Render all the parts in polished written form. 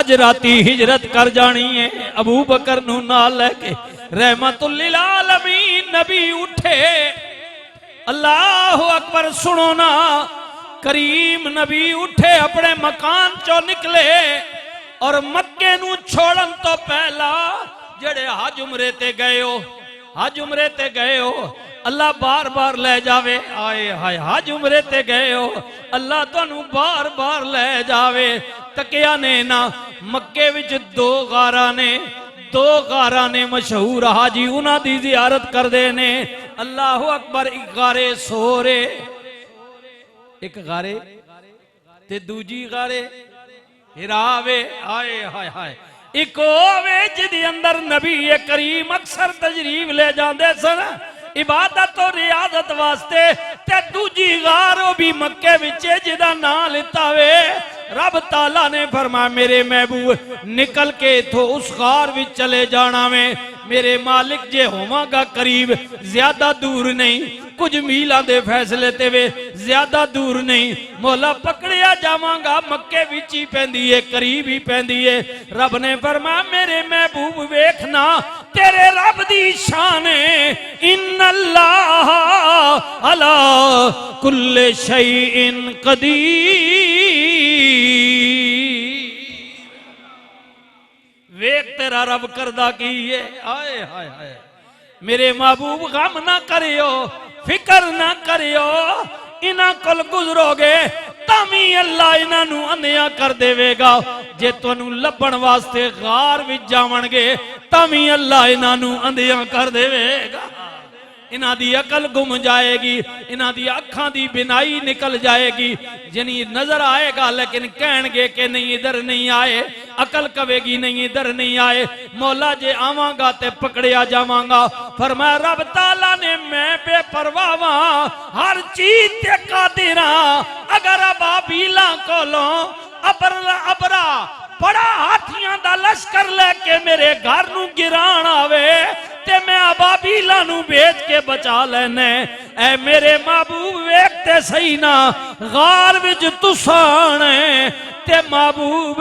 अज राती हिजरत कर जानी है। अबू बकर नू नाल लेके रहमतुल लिल आलमीन नबी उठे। अल्लाह अकबर सुनो ना, करीम नबी उठे अपने मकान चो निकले और मक्के नू छोड़न तो पहला जेड़े हज उमरे ते गए हो, हज उमरे ते गए हो, अल्लाह बार बार ले जावे। आए हाय हज उमरे ते गए हो, अल्लाह तुहानू बार बार ले जावे। तकिया ने ना मक्के विच दो गारा ने मशहूर हाजी उन्हां दी जियारत करदे ने। अल्लाह अकबर। एक गारे सोरे, एक गारे ते दूजी गारे हिरावे। आए हाय हाय एक होवे जिहदे अंदर नबी करीम अक्सर तजरीफ ले जाते सन इबादत और रियादत वास्ते। ते दूजी गार भी मक्के विच जिहदा नाम लिता वे रब ताला ने फरमाया मेरे महबूब निकल के इथों उस गार विच चले जाना वे। मेरे मालिक जे होवांगा करीब ज्यादा दूर नहीं, कुछ मीलों के फैसले ते वे ज्यादा दूर नहीं। मौला पकड़िया जावांगा मक्के विच ही पैंदी है, करीब ही पैंदी है। रब ने फरमाया मेरे महबूब वेखना तेरे रब दी शान है। इन्नल्लाह अला कुल्ले शैइन कदीर। वेख तेरा रब करदा की है। आए हाय हाय मेरे महबूब गम ना करियो, फिकर ना करियो, इन्हां कोल गुजरोगे तामी अल्लाह इन्हां नू अंधिया कर देवेगा। जे तुहानू लभण वास्ते गार विच जावणगे तामी अल्लाह इन्हां नू अंधिया कर देवेगा। इन्हां दी अकल गुम जाएगी, इन्हां दी अखां दी बिनाई निकल जाएगी। जिनी नजर आएगा लेकिन कहणगे कि नहीं इधर नहीं आए, अकल कवेगी नहीं इधर नहीं आए। मौला जे आवांगा ते पकड़िया जावांगा। फरमाया रब ताला ने मैं बेपरवाह हर चीज ते कादिर हां। अगर अबाबीला कोलों अबरा बड़ा हाथियां दा लश्कर लेके मेरे घर नू गिराण आवे ते मैं अबाबीला नू भेज के बचा लेने। ऐ मेरे महबूब वेखते सही ना गार विच तुसां ते महबूब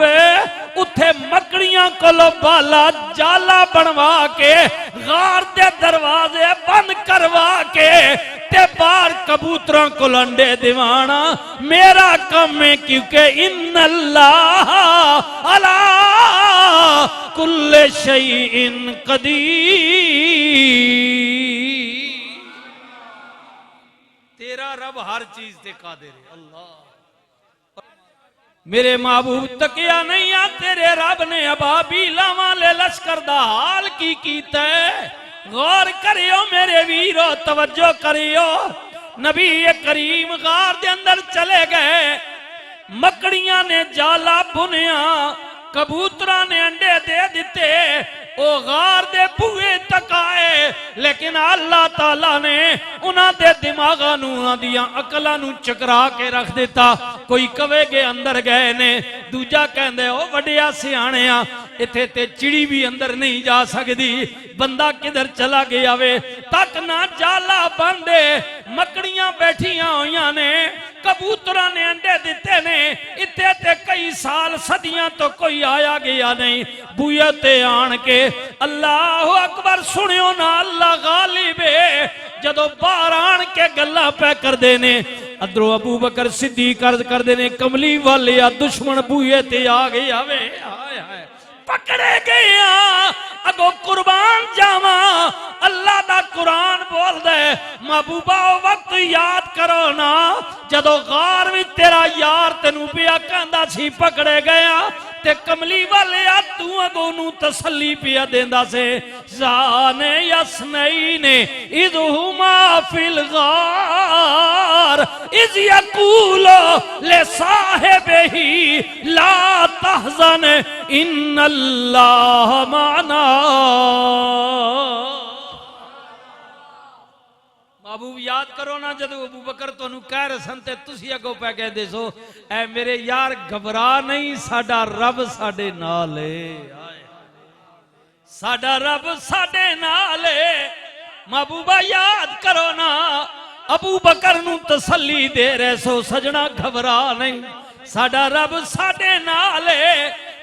उथे मकड़ियां कोलों बाला जाला बनवा के गार दे दरवाजे बंद करवा के ते बाहर कबूतरों को अंडे दिवाना मेरा काम है। क्योंकि इन्नल्लाह अला कुल्ले शैइन कदीर। तेरा रब हर चीज से कादिर है। अल्लाह मेरे महबूब तकिया नहीं आ तेरे रब ने अबाबीला वाले लश्कर दा हाल की कीता है। गौर करियो मेरे वीरो, तवज्जो करियो। नबी करीम गार दे अंदर चले गए, मकड़ियां ने जाला बुनिया, कबूतरा ने अंडे दे दिते, ओ गार दे बूहे तक आए। लेकिन अल्लाह ताला ने उन्हां दे दिमागां नू उन्हां दियां अकलां नू चकरा के रख दिता। कोई कवेगे अंदर गए ने, दूजा कहंदे ओ वड्डिया सियाणिया इथे ते चिड़ी भी अंदर नहीं जा सकती, बंदा किधर चला गया वे। तक ना जाला बंदे, मकड़ियां बैठियां होइयां ने, कबूतरा ने अंडे दिते ने। इत्थे ते कई साल सदियां तो कोई आया गया नहीं। बूहे ते आन के अल्लाह अकबर सुनियो ना अल्लाह गालिब है। जदों बाहर आन के गल्लां पै करदे ने, अदरों अबू बकर सिद्दीक अर्ज करदे ने कमली वाले आ दुश्मन बूहे ते आ गया वे। हाय हाय पकड़े गए अगो कुर्बान जावा। अल्लाह दा कुरान बोल दे महबूबा वक्त याद करो ना जदों गार विच तेरा यार तेनू पिया कहंदा सी पकड़े गया ते कमली वाले आ तू अगो नू तसल्ली पिया देंदा से। जाने यसनई ने इदहुमा फिल गार इज यकूलो ले साहिबही ला तहज़न इन्नल्लाह माना। महबूब याद करो ना जदों अबू बकर तुहानू कह रहे सन ते तुसी अगो पै कहंदे सो ऐ मेरे यार घबरा नहीं, साडा रब साडे नाल है, साडा रब साडे नाल है। महबूबा याद करो ना अबू बकर नू तसल्ली दे रहे सो सजना घबरा नहीं, साडा रब साडे नाल है।